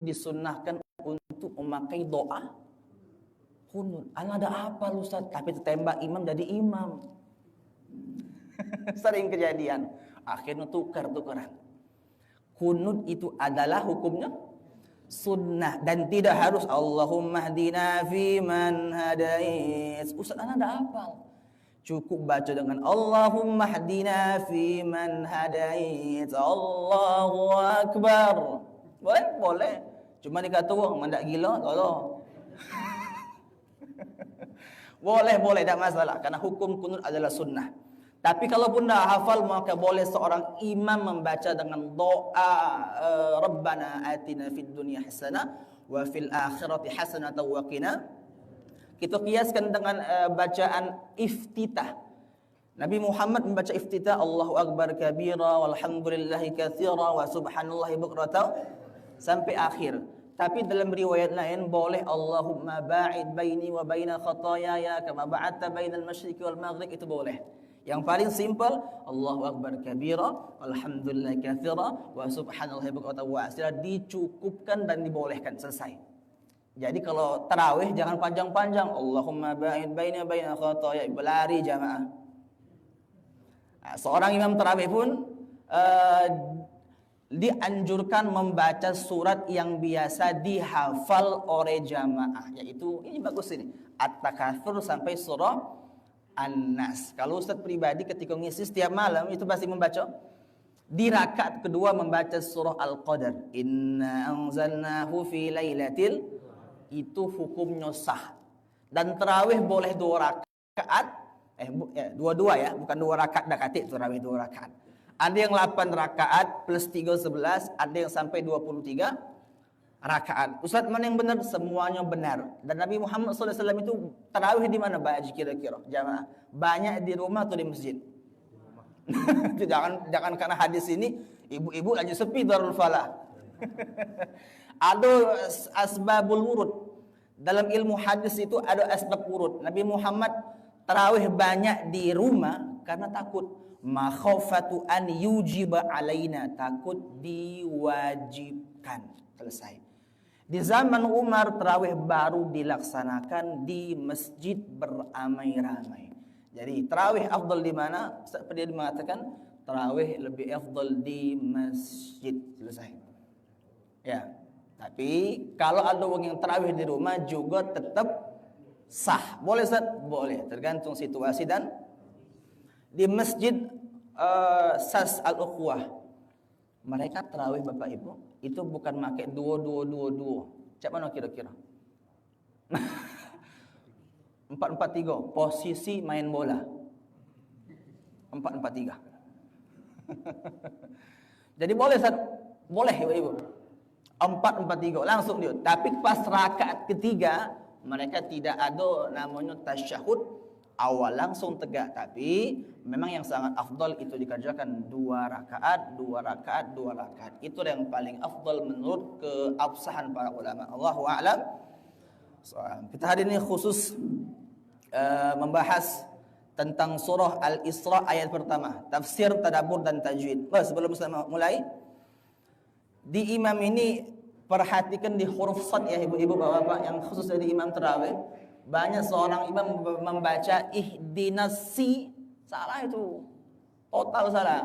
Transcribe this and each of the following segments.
disunnahkan untuk memakai doa kunut. Ala ada apa lu Ustaz? Tapi tertembak imam jadi imam. Sering kejadian. Akhirnya tukar-tukaran. Kunut itu adalah hukumnya sunnah dan tidak harus Allahumma hdina fi man hadait. Ustaz, ana ada hafal. Cukup baca dengan Allahumma hdina fi man hadait. Allahu akbar. Boleh? Boleh. Cuma dikata orang mandak gila, tolong. Boleh, tak masalah karena hukum kunut adalah sunnah. Tapi kalau pun dah hafal maka boleh seorang imam membaca dengan doa Rabbana atina fid dunya hasanah wa fil akhirati hasanah wa qina. Kita kiaskan dengan bacaan iftitah. Nabi Muhammad membaca iftitah Allahu akbar kabira walhamdulillahi katsira wa subhanallahi bukratan sampai akhir. Tapi dalam riwayat lain boleh Allahumma ba'id baini wa baina khataayaya kama ba'adta bainal masyriqi wal maghrib, itu boleh. Yang paling simple Allahu akbar kabira walhamdulillahi katsira wa subhanallahi bukratan wa asira, dicukupkan dan dibolehkan, selesai. Jadi kalau tarawih jangan panjang-panjang. Allahumma ba'id baini wa baina khataayaya, berlari jamaah. Seorang imam tarawih pun dianjurkan membaca surat yang biasa dihafal oleh jamaah, yaitu ini bagus ini At-Takatsur sampai surah An-Nas. Kalau Ustaz pribadi ketika ngisi setiap malam itu pasti membaca. Di rakaat kedua membaca surah Al-Qadar, inna anzalnahu fi lailatil, itu hukumnya sah. Dan tarawih boleh 2 rakaat, dua-dua ya, bukan 2 rakaat dah katik tarawih 2 rakaat. Ada yang 8 rakaat plus 3 11, ada yang sampai 23 rakaat. Ustaz, mana yang benar? Semuanya benar. Dan Nabi Muhammad SAW itu tarawih di mana Pak Haji kira-kira? Jamaah. Banyak di rumah atau di masjid? jangan karena hadis ini ibu-ibu aja sepi Darul Falah. Ada asbabul wurud. Dalam ilmu hadis itu ada asbab wurud. Nabi Muhammad tarawih banyak di rumah karena takut. Makhafatu an yujiba alaina, takut diwajibkan. Selesai. Di zaman Umar tarawih baru dilaksanakan di masjid beramai-ramai. Jadi tarawih afdal di mana? Seperti dia mengatakan tarawih lebih afdal di masjid. Selesai. Ya. Tapi kalau ada orang yang tarawih di rumah juga tetap sah. Boleh Ustaz? Boleh, tergantung situasi dan di masjid Sas Al-Ukhwah. Mereka tarawih Bapak Ibu itu bukan pakai dua. Cak mana kira-kira? 4-4-3, posisi main bola. 4-4-3. Jadi boleh Ustaz? Boleh Bapak Ibu. 4-4-3 langsung dia. Tapi pas rakaat ketiga mereka tidak ada namanya tasyahud awal langsung tegak, tapi memang yang sangat afdal itu dikerjakan 2 rakaat. Itu yang paling afdal menurut keabsahan para ulama. Allahu a'lam. Kita hari ini khusus membahas tentang surah Al-Isra ayat pertama, tafsir, tadabbur dan tajwid. Sebelum kita mulai, di imam ini perhatikan di huruf sad ya ibu-ibu bapak-bapak yang khusus dari imam tarawih. Banyak seorang imam membaca ihdinasi, salah itu, total salah.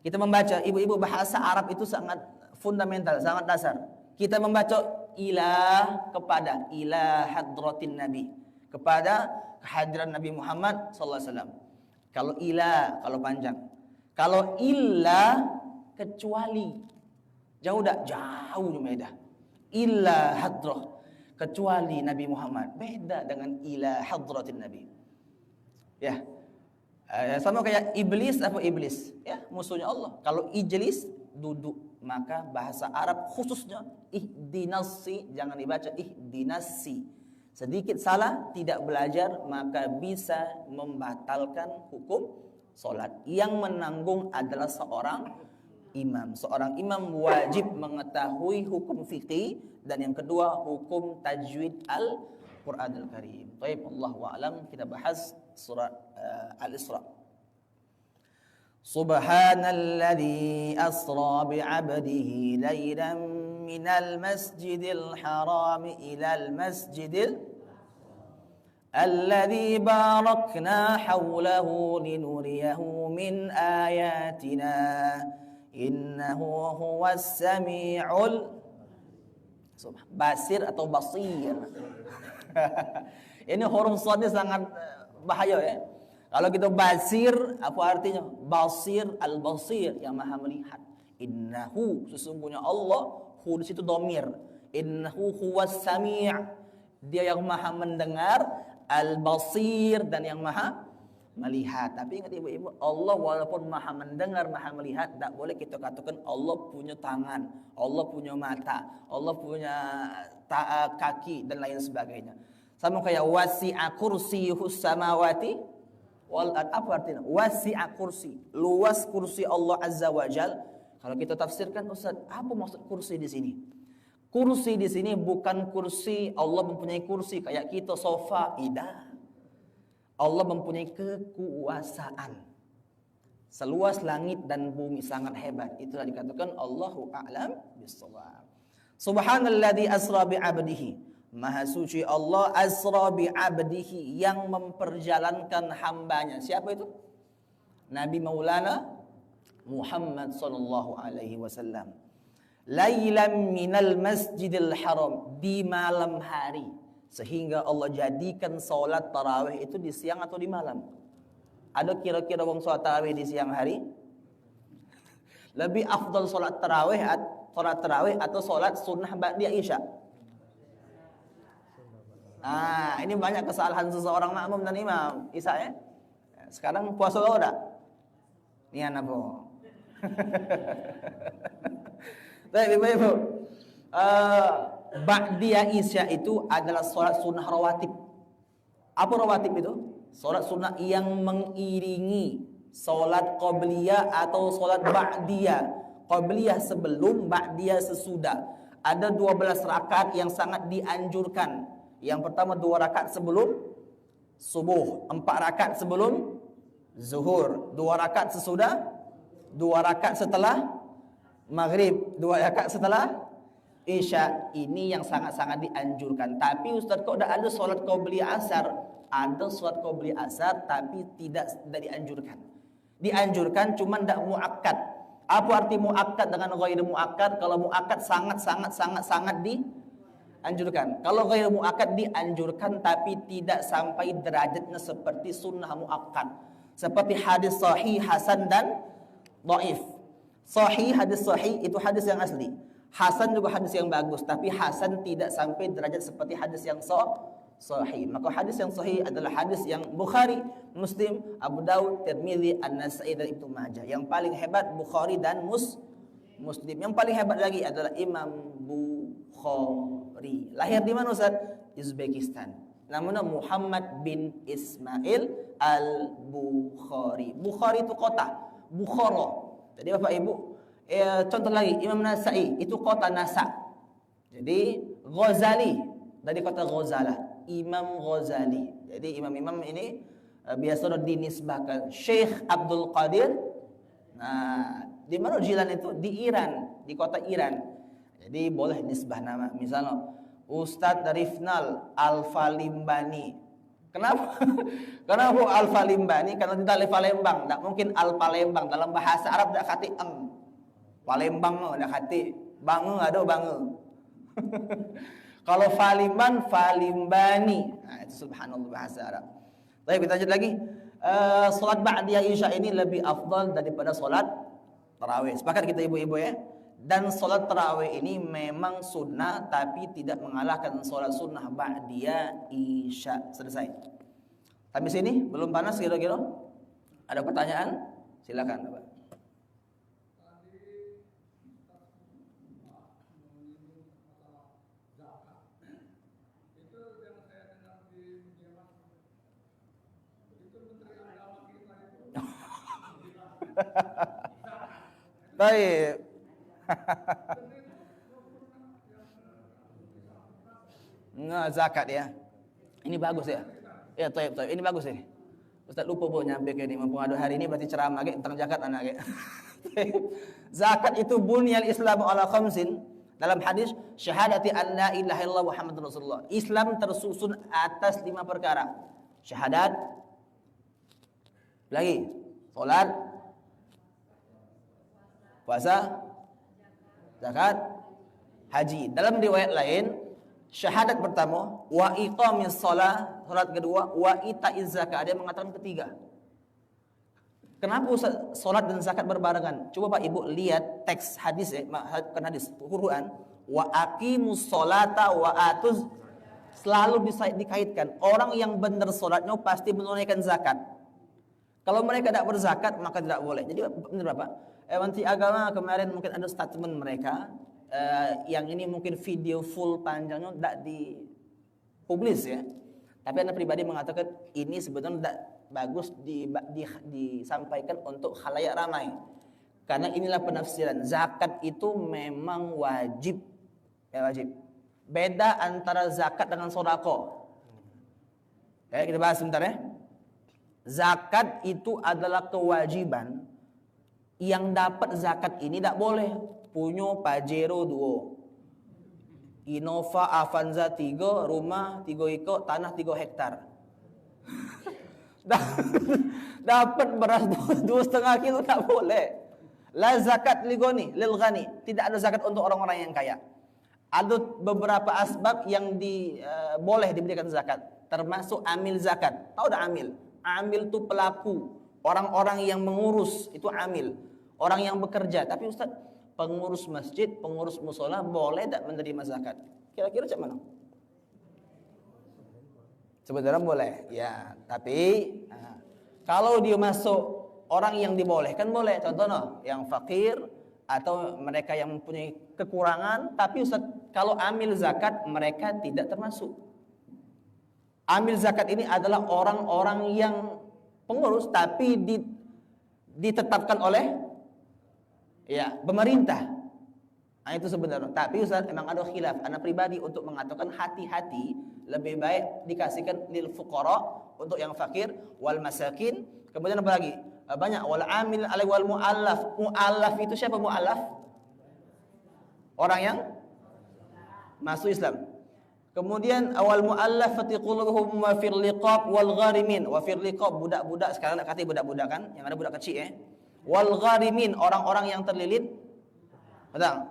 Kita membaca, ibu-ibu bahasa Arab itu sangat fundamental, sangat dasar. Kita membaca ilah kepada, ilah hadratin Nabi, kepada kehadiran Nabi Muhammad SAW. Kalau ilah, kalau panjang. Kalau ilah, kecuali. Jauh tak? Jauh beda. Ilah hadrah, kecuali Nabi Muhammad. Beda dengan ila hadratin Nabi. Ya. Sama kayak iblis apa iblis? Ya, musuhnya Allah. Kalau ijlis, duduk. Maka bahasa Arab khususnya ihdinasi, jangan dibaca ihdinasi. Sedikit salah, tidak belajar, maka bisa membatalkan hukum solat. Yang menanggung adalah seorang imam. Seorang imam wajib mengetahui hukum fikih, dan yang kedua hukum tajwid Al-Qur'anul Karim. Baik, Allahu a'lam. Kita bahas surah Al-Isra. Subhanalladzi asra bi'abdihi lailan minal masjidil haram ilal masjidil alladzi barakna hawlahu linuriyahu min ayatina innahu huwas sami'ul basir atau basir. Ini huruf shad sangat bahaya ya. Kalau kita basir, apa artinya? Basir al-basir, yang maha melihat. Innahu, sesungguhnya Allah, hu di situ dhamir. Innahu huwas sami', dia yang maha mendengar, al-basir, dan yang maha melihat. Tapi ingat ibu-ibu, Allah walaupun maha mendengar, maha melihat, tak boleh kita katakan Allah punya tangan, Allah punya mata, Allah punya kaki, dan lain sebagainya. Sama kayak wasi'a kursiyuhus samawati wal ard. Apa artinya? Wasi'a kursi, luas kursi Allah Azza wa Jal. Kalau kita tafsirkan, Ustaz, apa maksud kursi di sini? Kursi di sini bukan kursi Allah mempunyai kursi kayak kita sofa, tidak. Allah mempunyai kekuasaan seluas langit dan bumi, sangat hebat. Itulah dikatakan Allahu a'lam bissawab. Subhanalladzi asra bi 'abdihi. Maha suci Allah asra bi 'abdihi, yang memperjalankan hambanya. Siapa itu? Nabi Maulana Muhammad sallallahu alaihi wasallam. Lailan minal masjidil haram, di malam hari. Sehingga Allah jadikan solat tarawih itu di siang atau di malam. Ada kira-kira wong solat tarawih di siang hari? Lebih afdal solat tarawih atau solat sunnah ba'da isya? Ini banyak kesalahan seseorang makmum dan imam isya ya. Sekarang puasa kau dah? Ni anak po. Baik ibu-ibu. Ba'diyah isya itu adalah solat sunnah rawatib. Apa rawatib itu? Solat sunnah yang mengiringi solat qabliyah atau solat ba'diyah. Qabliyah sebelum, ba'diyah sesudah. Ada 12 rakaat yang sangat dianjurkan. Yang pertama 2 rakaat sebelum subuh, 4 rakaat sebelum zuhur, 2 rakaat sesudah, 2 rakaat setelah maghrib, 2 rakaat setelah isya. Ini yang sangat-sangat dianjurkan. Tapi Ustaz, kok dah ada solat qabliyah asar? Ada solat qabliyah asar tapi tidak dianjurkan. Dianjurkan cuma tidak muakkad. Apa arti muakkad dengan ghairu muakkad? Kalau muakkad sangat dianjurkan. Kalau ghairu muakkad dianjurkan tapi tidak sampai derajatnya seperti sunnah muakkad. Seperti hadis sahih, hasan dan dhaif. Sahih, hadis sahih itu hadis yang asli. Hasan juga hadis yang bagus, tapi hasan tidak sampai derajat seperti hadis yang sahih. Maka hadis yang sahih adalah hadis yang Bukhari, Muslim, Abu Dawud, Tirmidzi, An-Nasa'i dan Ibnu Majah. Yang paling hebat Bukhari dan Muslim. Yang paling hebat lagi adalah Imam Bukhari. Lahir di mana Ustaz? Uzbekistan. Namanya Muhammad bin Ismail Al-Bukhari. Bukhari itu kota, Bukhara. Jadi Bapak Ibu, contoh lagi, Imam Nasa'i itu kota Nasa. Jadi Ghazali dari kota Ghazalah. Imam Ghazali. Jadi imam-imam ini biasa dinisbahkan. Syekh Abdul Qadir. Nah, di mana Jilan itu? Di Iran, di kota Iran. Jadi boleh nisbah nama. Misalnya Ustadz Rifnal Al-Falimbani. Kenapa? Kenapa Al-Falimbani? Karena tidak ada Palembang. Tak mungkin Al-Palembang. Dalam bahasa Arab tak kata Palembang tak kata. Bangu ada bangu. Kalau Falimban, Falimbani. Nah, itu subhanallah bahasa Arab. Baik, kita lanjut lagi. Salat ba'diyah isya ini lebih afdal daripada salat tarawih. Sepakat kita ibu-ibu ya? Dan salat tarawih ini memang sunnah, tapi tidak mengalahkan salat sunnah ba'diyah isya. Selesai. Sampai sini belum panas kira-kira? Ada pertanyaan? Silakan, Bapak. Baik. Nah, zakat ya. Ini bagus ya. Ya, taib. Ini bagus ini. Ustaz lupa bawa nyampe ke ini. Mumpung ada hari ini berarti ceramah tentang zakat anak. Zakat itu bunyal Islam ala khamsin. Dalam hadis syahadati an la ilaha illallah Muhammadur Rasulullah. Islam tersusun atas 5 perkara. Syahadat, lagi salat, puasa, zakat, haji. Dalam riwayat lain, syahadat pertama, wa iqamis shalah, salat kedua, wa itaiz zakat. Ada yang mengatakan ketiga. Kenapa salat dan zakat berbarengan? Coba Pak Ibu lihat teks hadis bukan hadis, Quran. Wa aqimus sholata wa atuz, selalu dikaitkan. Orang yang benar salatnya pasti menunaikan zakat. Kalau mereka tidak berzakat maka tidak boleh. Jadi benar Bapak. Menteri Agama kemarin mungkin ada statement mereka, yang ini mungkin video full panjangnya tidak dipublis ya. Tapi Anda pribadi mengatakan ini sebenarnya tidak bagus disampaikan untuk khalayak ramai. Karena inilah penafsiran. Zakat itu memang wajib. Ya wajib. Beda antara zakat dengan sodako. Ya, kita bahas sebentar ya. Zakat itu adalah kewajiban. Yang dapat zakat ini tidak boleh punya Pajero 2, Innova Avanza 3, rumah 3 ekor, tanah 3 hektar. Dapat beras 2,5 kilo tak boleh. La zakat lil ghani, tidak ada zakat untuk orang-orang yang kaya. Ada beberapa asbab yang boleh diberikan zakat, termasuk amil zakat. Tahu tak amil? Amil itu pelaku, orang-orang yang mengurus itu amil, orang yang bekerja. Tapi Ustaz, pengurus masjid, pengurus musola boleh tak menerima zakat? Kira-kira macam mana? Sebenarnya boleh, ya. Tapi kalau dia masuk orang yang dibolehkan boleh. Contohnya yang fakir atau mereka yang mempunyai kekurangan. Tapi Ustaz, kalau amil zakat mereka tidak termasuk. Amil zakat ini adalah orang-orang yang pengurus tapi ditetapkan oleh pemerintah. Nah, itu sebenarnya. Tapi Ustaz memang ada khilaf. Anak pribadi untuk mengatakan hati-hati, lebih baik dikasihkan lil fuqara, untuk yang fakir, wal masakin. Kemudian apa lagi? Banyak wal amil alai wal muallaf. Muallaf itu siapa muallaf? Orang yang masuk Islam. Kemudian awal muallafati qulubuhum wa fil liqab wal gharimin. Wa fil liqab budak-budak, sekarang nak kata budak-budak kan, yang ada budak kecil Wal gharimin, orang-orang yang terlilit. Betul?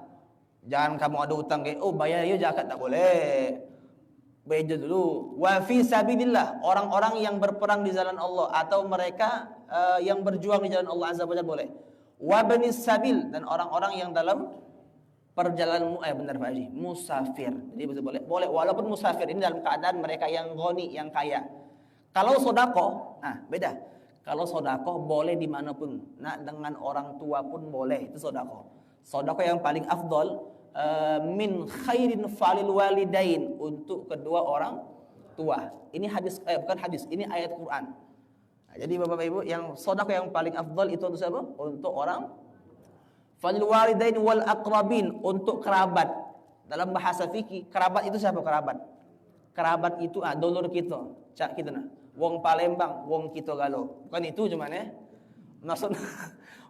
Jangan kamu ada utang bayar ya zakat tak boleh. Bayar dulu. Wa fi sabilillah, orang-orang yang berperang di jalan Allah atau mereka yang berjuang di jalan Allah Azza wa Jalla boleh. Wa banis sabil, dan orang-orang yang dalam perjalanan benar Pak Haji, musafir. Jadi betul boleh walaupun musafir ini dalam keadaan mereka yang ghani, yang kaya. Kalau sedekah, beda. Kalau sedekah boleh dimanapun. Dengan orang tua pun boleh, itu sedekah. Sedekah yang paling afdal min khairin falil walidain, untuk kedua orang tua. Ini hadis bukan hadis, ini ayat Quran. Jadi Bapak Ibu, yang sedekah yang paling afdal itu untuk siapa? Untuk orang falil walidain wal aqrabin, untuk kerabat. Dalam bahasa fikih, kerabat itu siapa kerabat? Kerabat itu dulur kita, cak kita wong Palembang, wong kita galo. Bukan itu cuman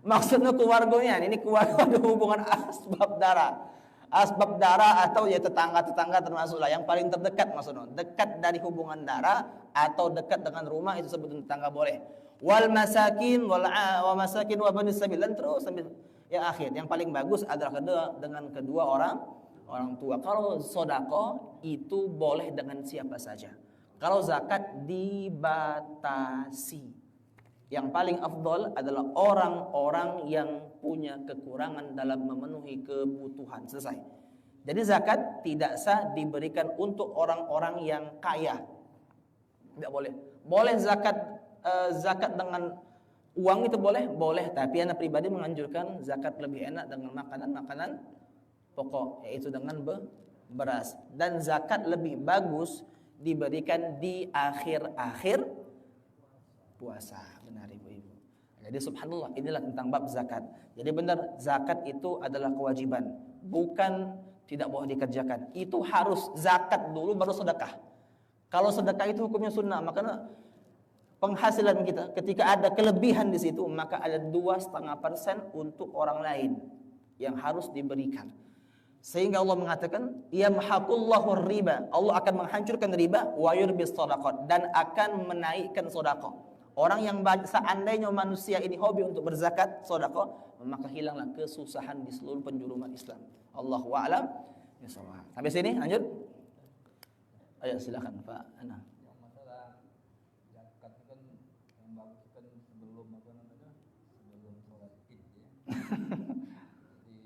maksudnya keluarganya. Ini keluarga ada hubungan asbab darah. Asbab darah atau tetangga-tetangga termasuklah yang paling terdekat, maksudnya dekat dari hubungan darah atau dekat dengan rumah, itu sebetulnya tetangga boleh. Wal masakin wa masakin wa banis sabil, dan terus sambil yang akhir. Yang paling bagus adalah dengan kedua orang tua. Kalau sedekah itu boleh dengan siapa saja. Kalau zakat dibatasi. Yang paling afdal adalah orang-orang yang punya kekurangan dalam memenuhi kebutuhan. Selesai. Jadi zakat tidak sah diberikan untuk orang-orang yang kaya. Tidak boleh. Boleh zakat dengan uang itu boleh? Boleh. Tapi anak pribadi menganjurkan zakat lebih enak dengan makanan-makanan pokok, yaitu dengan beras. Dan zakat lebih bagus diberikan di akhir-akhir puasa. Benar ibu-ibu. Jadi subhanallah, inilah tentang bab zakat. Jadi benar, zakat itu adalah kewajiban, bukan tidak boleh dikerjakan. Itu harus zakat dulu baru sedekah. Kalau sedekah itu hukumnya sunnah, makanya penghasilan kita ketika ada kelebihan di situ, maka ada 2,5% untuk orang lain yang harus diberikan. Sehingga Allah mengatakan, yamhaqullahu riba. Allah akan menghancurkan riba wa yurbis shadaqat, dan akan menaikkan sedekah. Orang yang seandainya manusia ini hobi untuk berzakat, sedekah, maka hilanglah kesusahan di seluruh penjuru umat Islam. Allahu a'lam bishawab. Sampai sini lanjut. Ayo silakan Pak Ana. Yang masalah zakat kan yang bagus kan sebelum apa namanya? Sebelum sholat Id ya. Jadi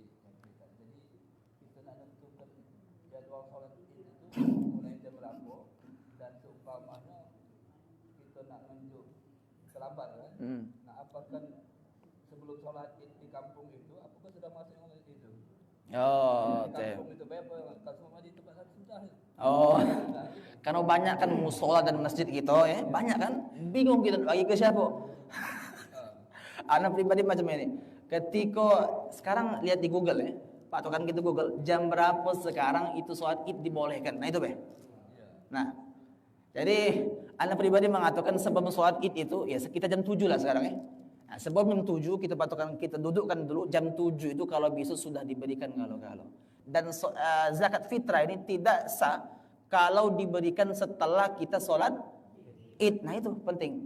kita nak tentukan jadwal sholat Id itu mulai jam berapa, dan seumpamanya kita nak menunjuk terlambat kan? Nah, apakah sebelum sholat Id di kampung itu, apakah sudah masuk sholat itu? Oh, di kampung itu berapa? Kalau di tempat lain sudah. Oh, karena banyak kan musola dan masjid gitu ya, banyak kan, bingung kita bagi ke siapa. Anak pribadi macam ini. Ketika sekarang lihat di Google ya, patokan kita Google, jam berapa sekarang itu sholat Id dibolehkan. Nah itu be. Nah, jadi anak pribadi mengatakan sebelum sholat Id itu ya sekitar jam 7 lah sekarang ya. Nah, sebelum jam 7 kita patokan, kita dudukkan dulu jam 7 itu kalau bisa sudah diberikan kalau-kalau. Dan zakat fitrah ini tidak sah kalau diberikan setelah kita sholat Id. Nah itu penting.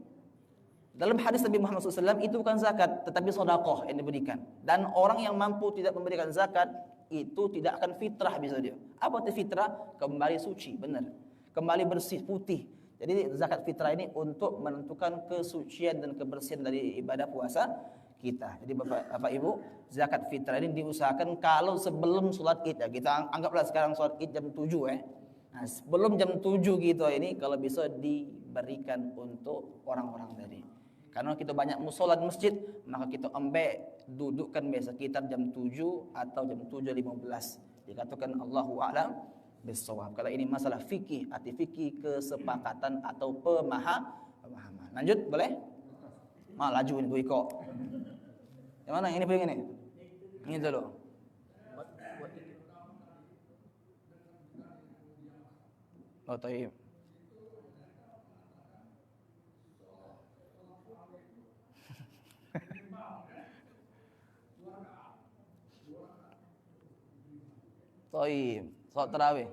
Dalam hadis Nabi Muhammad SAW itu bukan zakat, tetapi sedekah yang diberikan. Dan orang yang mampu tidak memberikan zakat itu tidak akan fitrah bisa dia. Apa itu fitrah? Kembali suci, benar. Kembali bersih, putih. Jadi zakat fitrah ini untuk menentukan kesucian dan kebersihan dari ibadah puasa kita. Jadi Bapak Ibu, zakat fitrah ini diusahakan kalau sebelum sholat Id ya. Kita anggaplah sekarang sholat Id jam 7 ya. Nah, sebelum jam 7 gitu ini kalau bisa diberikan untuk orang-orang tadi. Karena kita banyak musola di masjid, maka kita dudukkan biasa sekitar jam 7 atau jam 7.15. Dikatakan Allahu a'lam bishawab. Kalau ini masalah fikih, arti fikih kesepakatan atau pemahaman. Lanjut boleh? Laju ini Bu Iko. Yang mana? Ini pengen ini? Ini dulu. Oh, taib. Taib. Salat tarawih.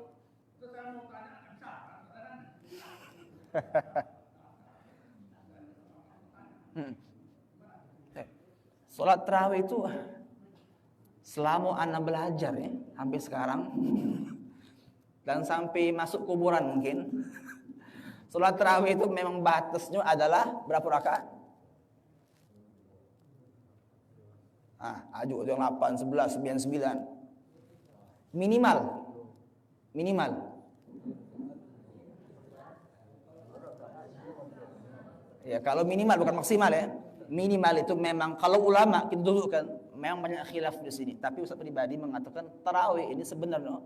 Salat tarawih itu selama anak belajar ya, sampai sekarang dan sampai masuk kuburan mungkin. Salat tarawih itu memang batasnya adalah berapa rakaat? Ajuk yang 8, 11, 9, 9. Minimal. Ya, kalau minimal bukan maksimal ya. Minimal itu memang kalau ulama kita dudukkan memang banyak khilaf di sini. Tapi Ustaz pribadi mengatakan tarawih ini sebenarnya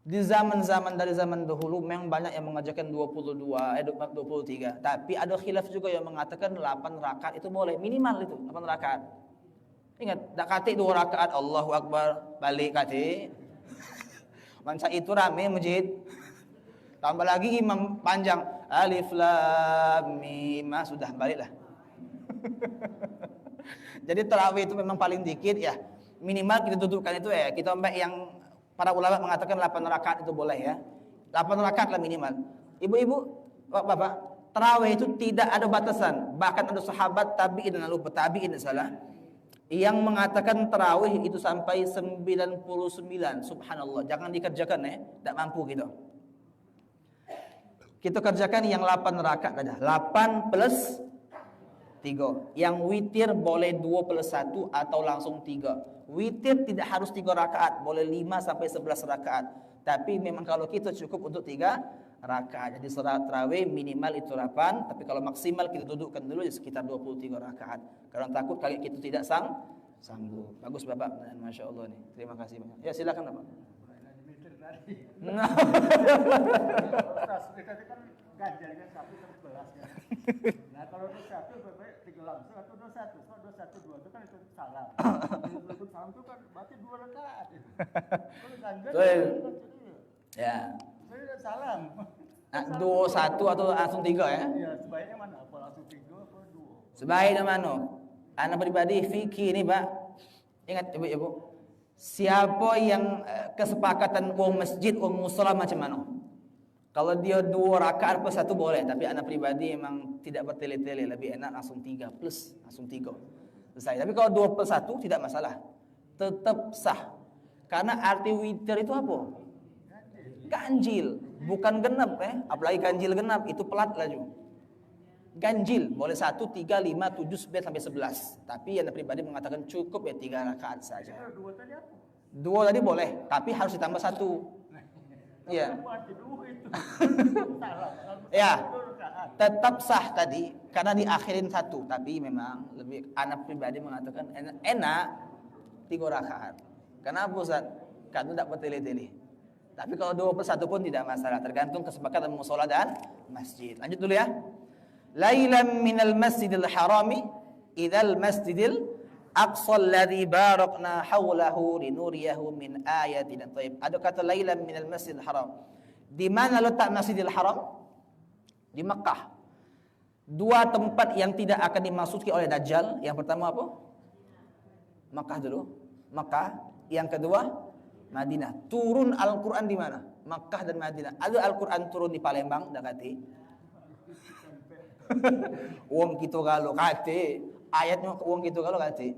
di zaman-zaman dari zaman dahulu memang banyak yang mengajarkan 23. Tapi ada khilaf juga yang mengatakan 8 rakaat itu boleh. Minimal itu 8 rakaat. Ingat, dak kate 2 rakaat Allahu Akbar, balik kate. Masa itu rame masjid. Tambah lagi imam panjang, alif lam mim, sudah baliklah. Jadi tarawih itu memang paling dikit ya. Minimal kita dudukkan itu ya. Kita sampai yang para ulama mengatakan 8 rakaat itu boleh ya. 8 rakaat lah minimal. Ibu-ibu, bapak-bapak, tarawih itu tidak ada batasan. Bahkan ada sahabat tabi'in, lalu tabi'in salah, yang mengatakan tarawih itu sampai 99. Subhanallah, jangan dikerjakan ya, tidak mampu gitu. Kita kerjakan yang 8 rakaat saja. 8 plus 3. Yang witir boleh 2 plus 1 atau langsung 3. Witir tidak harus 3 rakaat, boleh 5 sampai 11 rakaat. Tapi memang kalau kita cukup untuk 3 rakaat. Jadi salat tarawih minimal itu 8, tapi kalau maksimal kita dudukkan dulu sekitar 23 rakaat. Karena takut kali kita tidak sanggup. Bagus Bapak, Masya Allah nih. Terima kasih banyak. Ya silakan Bapak. Nah. Tadi kan ganjarnya 1 per 11 ya. Nah kalau itu 1 berarti 3 langsung atau 21. Kalau 21 2 itu kan itu salam. Kalau salam itu kan berarti 2 rakaat. Kalau ganjar ya. Saya udah salam. 2 1 atau langsung 3 ya? Iya, sebaiknya mana? Apa langsung 3 apa 2? Sebaiknya mana? Anak pribadi fikih ini Pak. Ingat ibu-ibu. Siapa yang kesepakatan uang masjid, uang musola macam mana? Kalau dia 2 rakaat plus 1 boleh, tapi anak pribadi memang tidak bertele-tele, lebih enak langsung 3 plus, langsung 3. Selesai. Tapi kalau 2 plus 1 tidak masalah. Tetap sah. Karena arti witir itu apa? Ganjil, bukan genap apalagi ganjil genap itu pelat laju. Ganjil boleh 1, 3, 5, 7, 9 sampai 11. Tapi anak pribadi mengatakan cukup ya 3 rakaat saja. 2 tadi boleh, tapi harus ditambah 1. Iya. Ya, tetap sah tadi karena diakhirin 1, tapi memang lebih anak pribadi mengatakan enak 3 rakaat. Kenapa Ustaz? Karena tidak bertele-tele. Tapi kalau 2 plus 1 pun tidak masalah, tergantung kesepakatan musola dan masjid. Lanjut dulu ya. Lailan minal masjidil harami idal masjidil aqsa alladhi barakna hawlahu linuriyahu min ayatina. Taib. Ada kata lailan minal masjidil haram. Di mana letak Masjidil Haram? Di Makkah. 2 tempat yang tidak akan dimasuki oleh Dajjal. Yang pertama apa? Makkah dulu. Makkah. Yang kedua Madinah. Turun Al-Quran di mana? Makkah dan Madinah. Ada Al-Quran turun di Palembang, dah kata. Wong kita kalau kata, ayatnya wong kita kalau kata.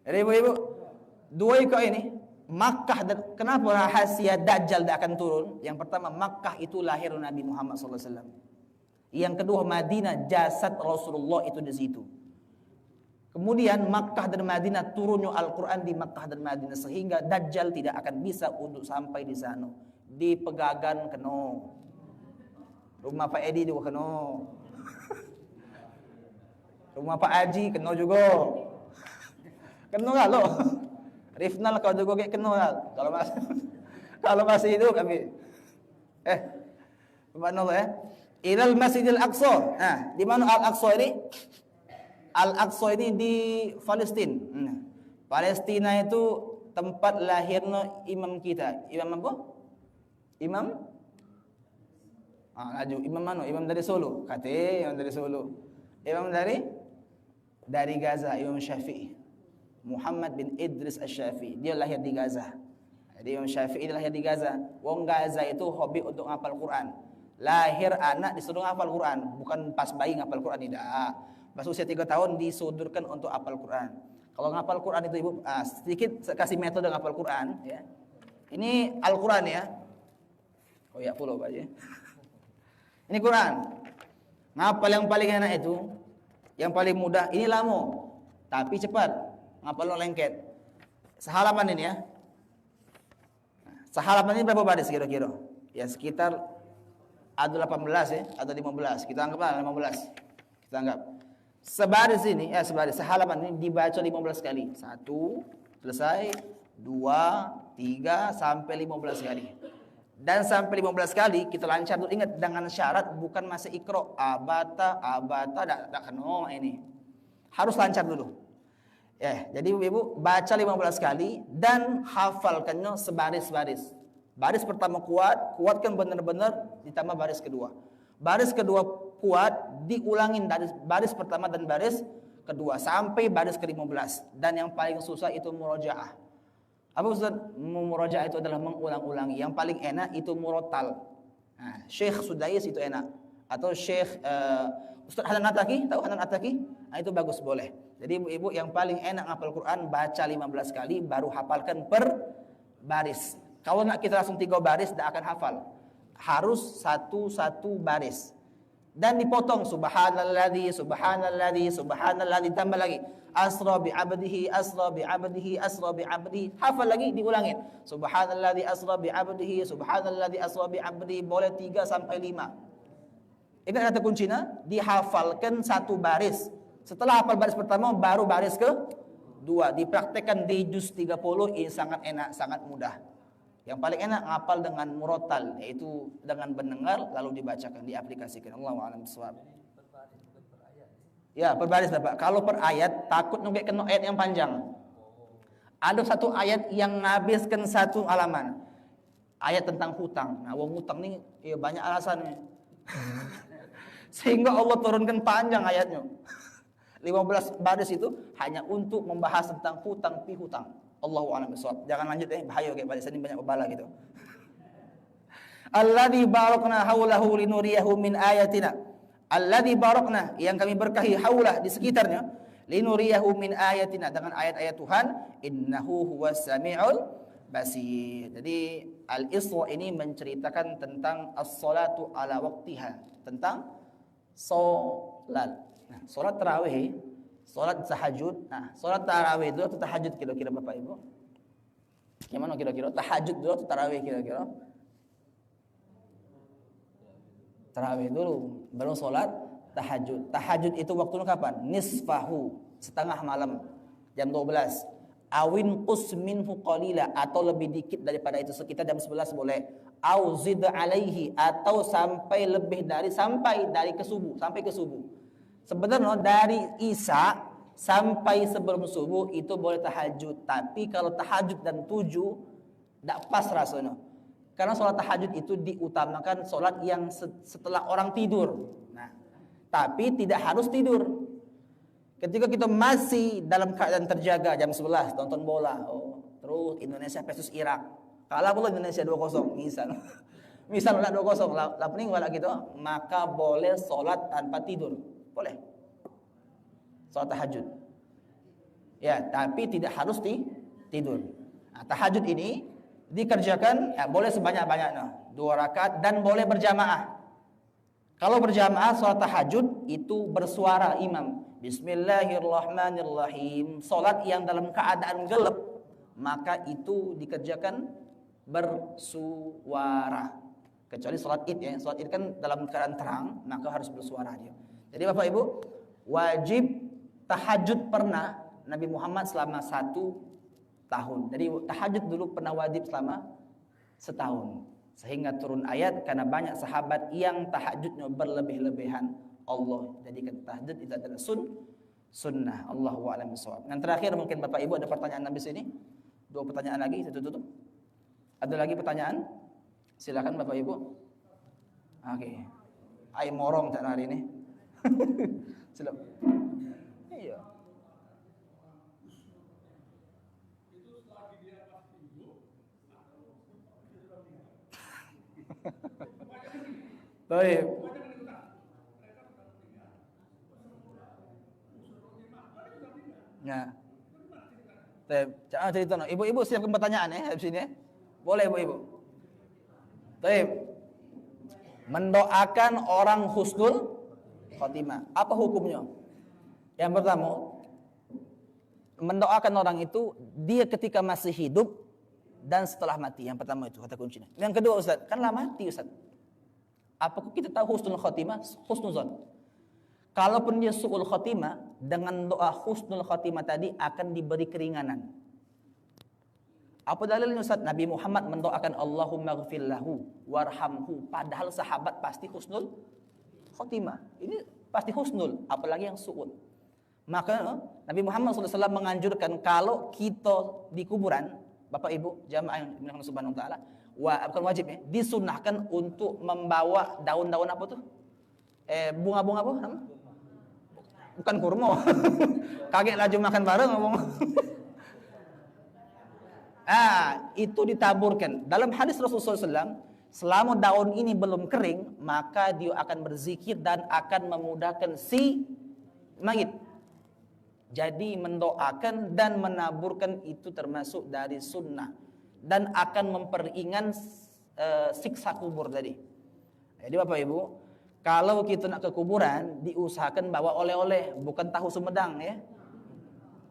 Jadi ibu-ibu, 2 ikut ini, Makkah dan kenapa rahasia Dajjal tak akan turun? Yang pertama, Makkah itu lahir Nabi Muhammad SAW. Yang kedua, Madinah jasad Rasulullah itu di situ. Kemudian Makkah dan Madinah turunnya Al-Quran di Makkah dan Madinah sehingga Dajjal tidak akan bisa untuk sampai di sana. Di Pegagan keno. Rumah Pak Edi juga keno. Rumah Pak Haji keno juga. Keno lah lo. Rifnal kalau juga kayak keno lah. Kalau masih itu kami. Subhanallah ya. Ilal Masjidil Aqsa. Nah, di mana Al-Aqsa ini? Al-Aqsa ini di Palestina. Palestina itu tempat lahirnya imam kita. Imam apa? Imam? Imam mana? Imam dari Solo. Kata imam dari Solo. Imam dari Gaza, Imam Syafi'i. Muhammad bin Idris Asy-Syafi'i. Dia lahir di Gaza. Jadi Imam Syafi'i lahir di Gaza. Wong Gaza itu hobi untuk ngapal Quran. Lahir anak disuruh ngapal Quran, bukan pas bayi ngapal Quran tidak. Pas usia 3 tahun disodorkan untuk hafal Quran. Kalau ngapal Quran itu ibu, sedikit kasih metode ngapal Quran. Ya. Ini Al-Quran ya. Oh ya, follow aja. Ini Quran. Ngapal yang paling enak itu, yang paling mudah. Ini lama, tapi cepat. Ngapal lo lengket. Sehalaman ini ya. Sehalaman ini berapa baris kira-kira? Ya sekitar ada 18 ya, ada 15. Kita anggaplah 15. Kita anggap. Sebaris ini, sehalaman ini dibaca 15 kali. 1, selesai. 2, 3, sampai 15 kali. Dan sampai 15 kali kita lancar dulu. Ingat dengan syarat bukan masih ikro. Abata, tak kena ini. Harus lancar dulu. Ya, jadi ibu baca 15 kali dan hafalkannya sebaris-baris. Baris pertama kuatkan benar-benar, ditambah baris kedua. Baris kedua kuat, diulangin dari baris pertama dan baris kedua sampai baris ke-15. Dan yang paling susah itu murojaah. Apa Ustaz? Murojaah itu adalah mengulang-ulangi. Yang paling enak itu murotal. Nah, Syekh Sudais itu enak. Atau Syekh Ustaz Hanan Ataki, tahu Hanan Ataki? Nah, itu bagus, boleh. Jadi ibu-ibu yang paling enak ngapal Quran baca 15 kali baru hafalkan per baris. Kalau nak kita langsung 3 baris tidak akan hafal. Harus satu baris. Dan dipotong subhanalladzi tambah lagi asra bi 'abdihi hafal lagi diulangin subhanalladzi asra bi 'abdihi boleh 3 sampai 5. Ingat kata kuncinya dihafalkan 1 baris. Setelah hafal baris pertama baru baris ke-2 dipraktekkan di juz 30. Ini sangat enak, sangat mudah. Yang paling enak ngapal dengan murotal, yaitu dengan mendengar lalu dibacakan, diaplikasikan. Allahu a'lam bishawab. Ya, per baris Bapak. Kalau per ayat takut nunggu kena ayat yang panjang. Ada satu ayat yang menghabiskan 1 halaman. Ayat tentang hutang. Nah, wong hutang nih ya banyak alasannya. Sehingga Allah turunkan panjang ayatnya. 15 baris itu hanya untuk membahas tentang hutang piutang. Allahu a'lam bishawab. Jangan lanjut bahaya kayak balik sini banyak bala gitu. Alladzi barakna haulahu linuriyahu min ayatina. Alladzi barakna, yang kami berkahi haulah di sekitarnya, linuriyahu min ayatina, dengan ayat-ayat Tuhan, innahu huwas samiul basir. Jadi Al-Isra ini menceritakan tentang as-salatu ala waqtiha, tentang salat. Nah, salat tarawih, salat tahajud. Nah, salat tarawih dulu atau tahajud kira-kira Bapak Ibu? Gimana kira-kira? Tahajud dulu atau tarawih kira-kira? Tarawih dulu, baru sholat tahajud. Tahajud itu waktunya kapan? Nisfahu, setengah malam, jam 12. Awin qus minhu qalila, atau lebih dikit daripada itu, sekitar jam 11 boleh. Au zid alaihi, atau sampai lebih dari, sampai dari ke subuh, sampai ke subuh. Sebenarnya dari Isya sampai sebelum subuh itu boleh tahajud. Tapi kalau tahajud dan 7 tidak pas rasanya. Karena sholat tahajud itu diutamakan sholat yang setelah orang tidur. Nah, tapi tidak harus tidur. Ketika kita masih dalam keadaan terjaga, jam 11 nonton bola, terus Indonesia versus Irak, kalah pula Indonesia 2-0 misal. Misal 2-0, lapening wala gitu, maka boleh sholat tanpa tidur. Boleh. Sholat tahajud. Ya, tapi tidak harus tidur. Nah, tahajud ini dikerjakan boleh sebanyak-banyaknya, 2 rakaat, dan boleh berjamaah. Kalau berjamaah sholat tahajud itu bersuara imam, Bismillahirrahmanirrahim. Sholat yang dalam keadaan gelap, maka itu dikerjakan bersuara. Kecuali sholat id ya, sholat id kan dalam keadaan terang, maka harus bersuara dia. Jadi Bapak Ibu, wajib tahajud pernah Nabi Muhammad selama 1 tahun. Jadi tahajud dulu pernah wajib selama setahun. Sehingga turun ayat karena banyak sahabat yang tahajudnya berlebih-lebihan. Allah jadikan tahajud itu adalah sunnah. Allahu a'lam bishawab. Yang terakhir mungkin Bapak Ibu ada pertanyaan habis ini? 2 pertanyaan lagi, saya tutup. Ada lagi pertanyaan? Silakan Bapak Ibu. Oke. Ai morong tak hari ini. Silakan. Iya. Baik. Nah. Jangan cerita no. Ibu-ibu siapkan pertanyaan habis ini. Boleh ibu-ibu. Baik. Mendoakan orang husnul khotimah. Apa hukumnya? Yang pertama, mendoakan orang itu dia ketika masih hidup dan setelah mati. Yang pertama itu kata kuncinya. Yang kedua Ustaz, kan lah mati Ustaz. Apakah kita tahu husnul khotimah? Husnuzon. Kalaupun dia su'ul khotimah, dengan doa husnul khotimah tadi akan diberi keringanan. Apa dalilnya Ustaz? Nabi Muhammad mendoakan Allahumma ghfir lahu warhamhu. Padahal sahabat pasti husnul khotimah. Ini pasti husnul, apalagi yang su'ul. Maka Nabi Muhammad SAW menganjurkan kalau kita di kuburan, Bapak Ibu jamaah yang dimuliakan Subhanahu wa taala, bukan wajib ya, disunahkan untuk membawa daun-daun apa tuh? Bunga-bunga apa? Nama? Bukan kurma. Kaget laju makan bareng ngomong. Itu ditaburkan. Dalam hadis Rasulullah SAW, selama daun ini belum kering, maka dia akan berzikir dan akan memudahkan si mayit. Jadi mendoakan dan menaburkan itu termasuk dari sunnah dan akan memperingan siksa kubur tadi. Jadi Bapak Ibu, kalau kita nak ke kuburan, diusahakan bawa oleh-oleh, bukan tahu Sumedang ya.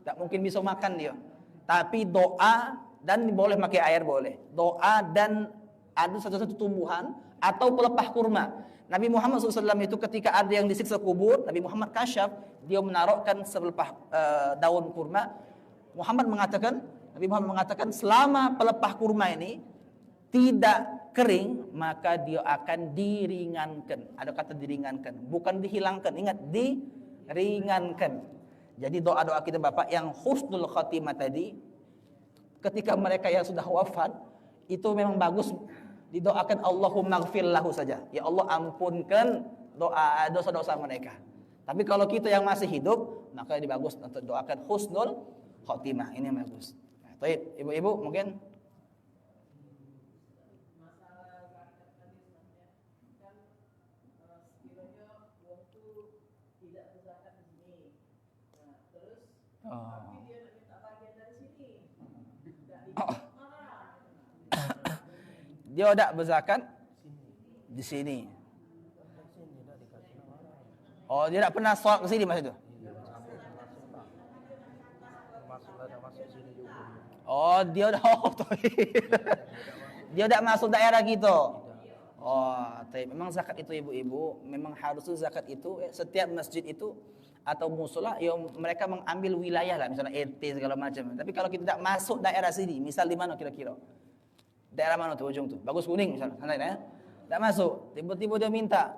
Tak mungkin bisa makan dia. Tapi doa, dan boleh pakai air boleh. Doa dan ada satu-satu tumbuhan atau pelepah kurma. Nabi Muhammad SAW itu ketika ada yang disiksa kubur, Nabi Muhammad kasyaf, dia menaruhkan sepelepah daun kurma. Nabi Muhammad mengatakan selama pelepah kurma ini tidak kering, maka dia akan diringankan. Ada kata diringankan, bukan dihilangkan. Ingat, diringankan. Jadi doa-doa kita Bapak yang husnul khotimah tadi, ketika mereka yang sudah wafat, itu memang bagus didoakan Allahumma ghfir lahu saja. Ya Allah ampunkan dosa-dosa mereka. Tapi kalau kita yang masih hidup, maka bagus untuk doakan husnul khotimah. Ini yang bagus. Baik, ibu-ibu mungkin. Dia tidak berzakat di sini. Oh, dia tidak pernah sholat ke sini masa itu. Oh, dia udah dia udah masuk daerah gitu. Oh, memang zakat itu ibu-ibu, memang harusnya zakat itu setiap masjid itu atau musola, ya mereka mengambil wilayah lah, misalnya RT segala macam. Tapi kalau kita tidak masuk daerah sini, misal di mana kira-kira? Daerah mana tuh ujung tuh? Bagus Kuning misalnya, sana ya. Tidak masuk, tiba-tiba dia minta.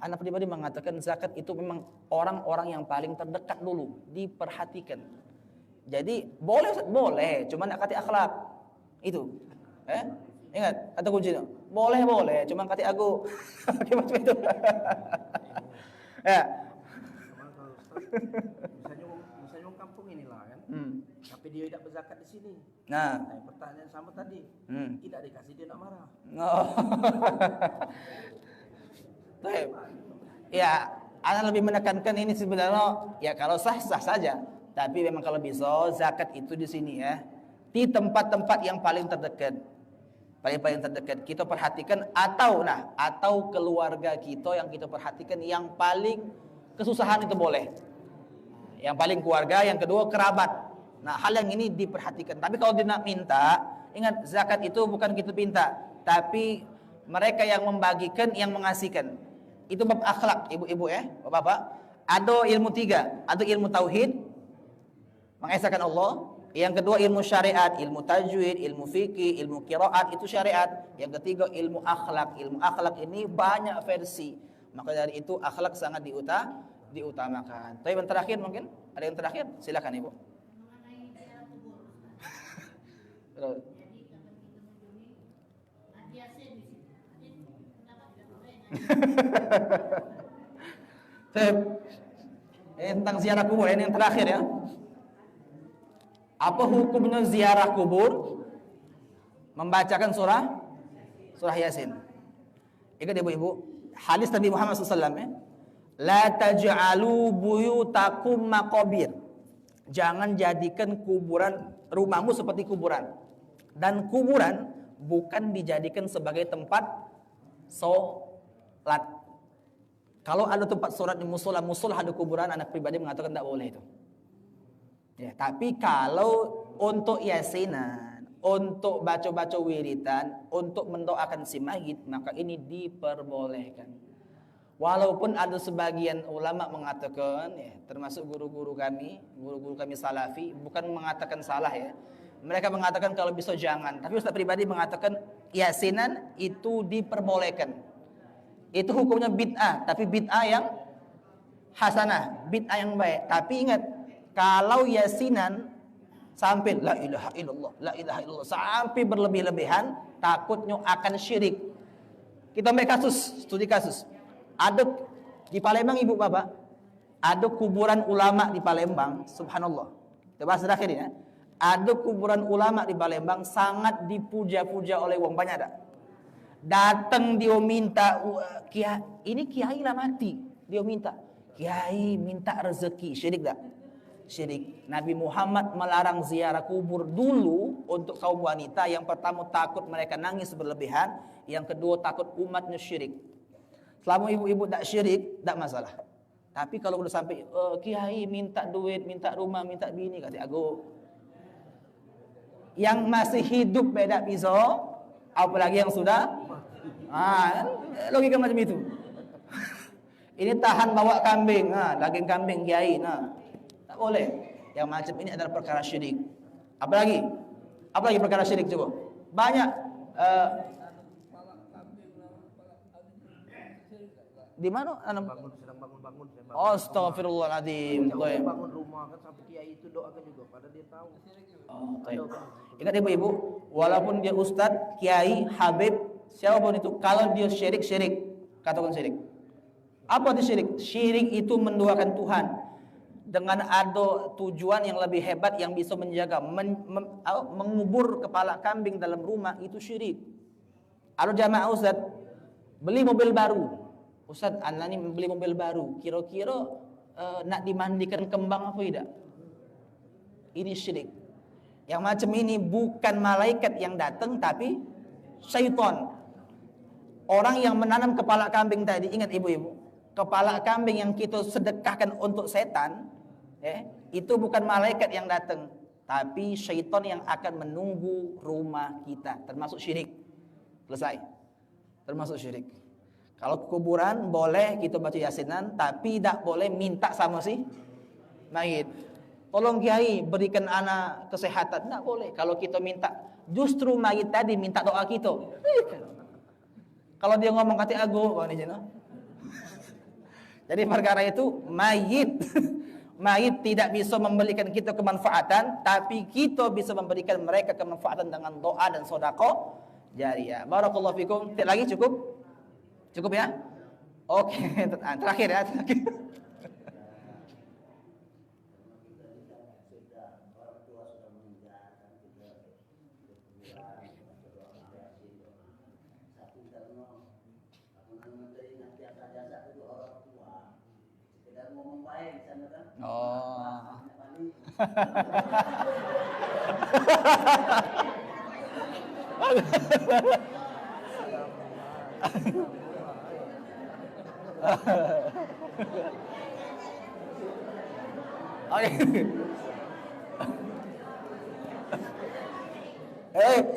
Anak pribadi mengatakan zakat itu memang orang-orang yang paling terdekat dulu diperhatikan. Jadi boleh, cuma nak kata akhlak itu. Ingat kata kuncinya. Boleh, cuma kata aku. Macam itu. Ya. Misalnya kampung inilah kan. Tapi dia tidak berzakat di sini. Nah, Pertanyaan sama tadi. Tidak dikasih dia nak marah. Oh. Ya, ana lebih menekankan ini sebenarnya ya kalau sah saja. Tapi memang kalau bisa zakat itu di sini ya, di tempat-tempat yang paling terdekat. Paling terdekat kita perhatikan atau keluarga kita yang kita perhatikan yang paling kesusahan itu boleh. Yang paling keluarga, yang kedua kerabat. Nah, hal yang ini diperhatikan. Tapi kalau dia nak minta, ingat zakat itu bukan kita minta, tapi mereka yang membagikan, yang mengasihkan. Itu bab akhlak, ibu-ibu ya, bapak-bapak. Ada ilmu 3, ada ilmu tauhid, mengesahkan Allah. Yang kedua ilmu syariat, ilmu tajwid, ilmu fikih, ilmu qiraat, itu syariat. Yang ketiga ilmu akhlak. Ilmu akhlak ini banyak versi. Maka dari itu akhlak sangat diutamakan. Tapi yang terakhir mungkin ada yang terakhir, silakan ibu. Tentang ziarah kubur ini yang terakhir ya. Apa hukumnya ziarah kubur? Membacakan surah Yasin. Ingat ibu-ibu, hadis Nabi Muhammad SAW ya. La taj'alu buyutakum maqabir. Jangan jadikan kuburan rumahmu seperti kuburan. Dan kuburan bukan dijadikan sebagai tempat sholat. Kalau ada tempat sholat di musola ada kuburan, anak pribadi mengatakan tidak boleh itu. Ya, tapi kalau untuk yasinan, untuk baca-baca wiridan, untuk mendoakan si mayit, maka ini diperbolehkan. Walaupun ada sebagian ulama mengatakan, ya, termasuk guru-guru kami salafi, bukan mengatakan salah ya. Mereka mengatakan kalau bisa jangan. Tapi Ustaz pribadi mengatakan yasinan itu diperbolehkan. Itu hukumnya bid'ah, tapi bid'ah yang hasanah, bid'ah yang baik. Tapi ingat, kalau yasinan sampai la ilaha illallah sampai berlebih-lebihan, takutnya akan syirik. Kita ambil studi kasus. Ada di Palembang ibu bapak, ada kuburan ulama di Palembang, subhanallah. Kita bahas terakhir ini ya. Ada kuburan ulama di Palembang sangat dipuja-puja oleh wong banyak ada. Datang dia minta, kiai lah mati. Dia minta, kiai minta rezeki, syirik tak? Syirik. Nabi Muhammad melarang ziarah kubur dulu untuk kaum wanita. Yang pertama takut mereka nangis berlebihan, yang kedua takut umatnya syirik. Selama ibu-ibu tak syirik, tak masalah. Tapi kalau udah sampai kiai minta duit, minta rumah, minta bini, kata aku, yang masih hidup beda pisau, apalagi yang sudah logika macam itu. Ini tahan bawa kambing, daging kambing kiai, tak boleh. Yang macam ini adalah perkara syirik. Apalagi perkara syirik coba. Banyak. Di mana? Sedang bangun. Astagfirullahaladzim. Bangun rumah kan sampai kiai itu doakan juga, padahal dia tahu. Ingat ibu-ibu, walaupun dia ustadz, kiai, habib, siapapun itu, kalau dia syirik, katakan syirik. Apa itu syirik? Syirik itu menduakan Tuhan. dengan ada tujuan yang lebih hebat yang bisa menjaga mengubur kepala kambing dalam rumah itu syirik. Ada jamaah Ustaz beli mobil baru. Ustaz, anak ini beli mobil baru. Kira-kira nak dimandikan kembang apa tidak? Ini syirik. Yang macam ini bukan malaikat yang datang tapi syaitan. Orang yang menanam kepala kambing tadi, ingat ibu-ibu, kepala kambing yang kita sedekahkan untuk setan, itu bukan malaikat yang datang, tapi syaitan yang akan menunggu rumah kita, termasuk syirik. Selesai. Termasuk syirik. Kalau kuburan boleh kita baca yasinan, tapi tidak boleh minta sama si mayit. Tolong kiai berikan anak kesehatan, tidak boleh. Kalau kita minta, justru mayit tadi minta doa kita. Kalau dia ngomong kata aku, jadi perkara itu mayit tidak bisa memberikan kita kemanfaatan, tapi kita bisa memberikan mereka kemanfaatan dengan doa dan sedekah jariyah. Barakallahu fikum. Lagi cukup? Cukup ya? Oke, terakhir ya, terakhir. Oh.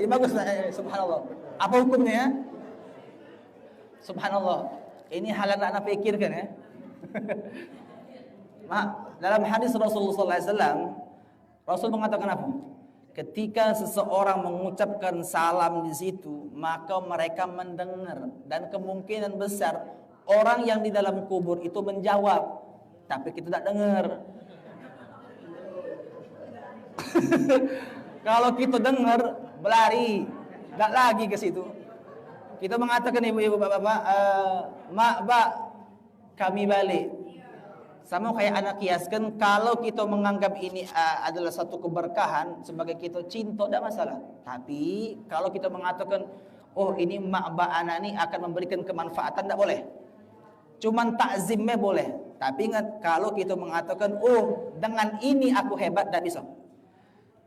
Ini bagus, subhanallah. Apa hukumnya ya? Subhanallah. Ini hal yang anak pikirkan ya. Dalam hadis Rasulullah SAW, Rasul mengatakan apa? Ketika seseorang mengucapkan salam di situ, maka mereka mendengar, dan kemungkinan besar orang yang di dalam kubur itu menjawab, tapi kita tidak dengar. Kalau kita dengar, berlari, tidak lagi ke situ. Kita mengatakan ibu-ibu, bapak-bapak, mak, bak, kami balik. Sama kayak anak kiaskan, kalau kita menganggap ini adalah satu keberkahan sebagai kita cinta, tidak masalah. Tapi kalau kita mengatakan, oh ini mak bak anak ini akan memberikan kemanfaatan, tidak boleh. Cuman takzimnya boleh. Tapi ingat, kalau kita mengatakan, oh dengan ini aku hebat, tidak bisa.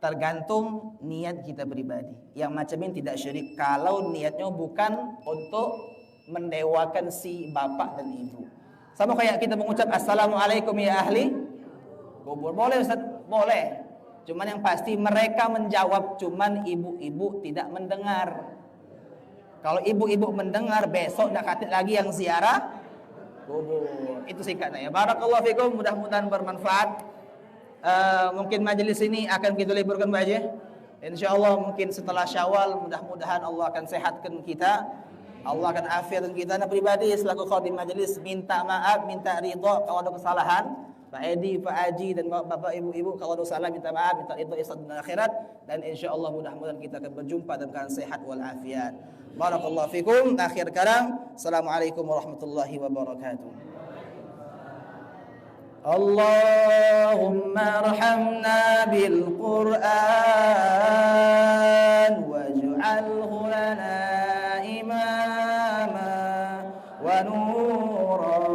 Tergantung niat kita pribadi. Yang macam ini tidak syirik kalau niatnya bukan untuk mendewakan si bapak dan ibu. Sama kayak kita mengucap assalamualaikum ya ahli kubur. Boleh Ustaz? Boleh. Cuman yang pasti mereka menjawab, cuman ibu-ibu tidak mendengar. Kalau ibu-ibu mendengar, besok tidak kata lagi yang ziarah kubur. Itu singkatnya ya. Barakallahu fikum, mudah-mudahan bermanfaat. Mungkin majelis ini akan kita liburkan saja. InsyaAllah mungkin setelah Syawal, mudah-mudahan Allah akan sehatkan kita, Allah akan afiatkan kita. Dan pribadi selaku khadim majelis minta maaf, minta ridha kalau ada kesalahan. Pak Edi, Pak Haji dan bapak ibu-ibu kalau ada salah minta maaf, minta ridha isad dan akhirat. Dan insyaallah mudah-mudahan kita akan berjumpa dalam keadaan sehat wal afiat. Barakallahu fikum. Akhir kalam. Assalamualaikum warahmatullahi wabarakatuh. Allahumma arhamna bil Qur'an waj'alhu lana imama wa nura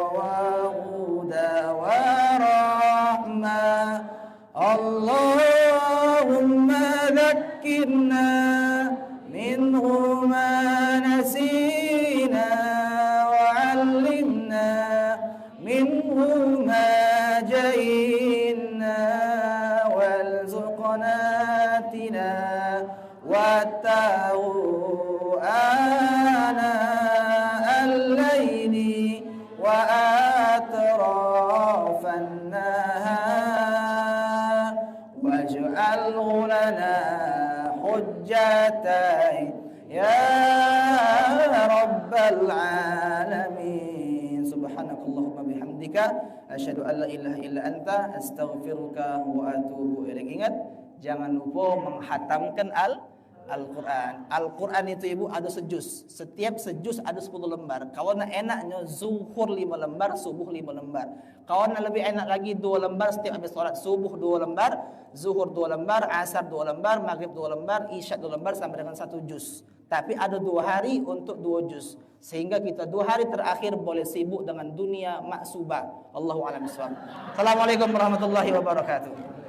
wa huda wa rahma. Allahumma dhakkirna minhu ma nasina wa 'allimna minhu ما جئنا وارزقنا تلاوته آناء الليل وأطراف النهار واجعله لنا حجة يا رب العالمين. سبحانك اللهم بحمدك asyhadu an la ilaha illa anta astaghfiruka wa atubu ilaik. Ingat, jangan lupa menghatamkan Al-Quran. Al-Quran itu ibu ada sejuz. Setiap sejuz ada 10 lembar. Kalau nak enaknya zuhur 5 lembar, subuh 5 lembar. Kalau nak lebih enak lagi 2 lembar setiap habis solat subuh 2 lembar, zuhur 2 lembar, asar 2 lembar, maghrib 2 lembar, isya 2 lembar sampai dengan 1 juz. Tapi ada 2 hari untuk 2 juz. Sehingga kita 2 hari terakhir boleh sibuk dengan dunia maksubah. Allahu a'lam bishawab. Assalamualaikum warahmatullahi wabarakatuh.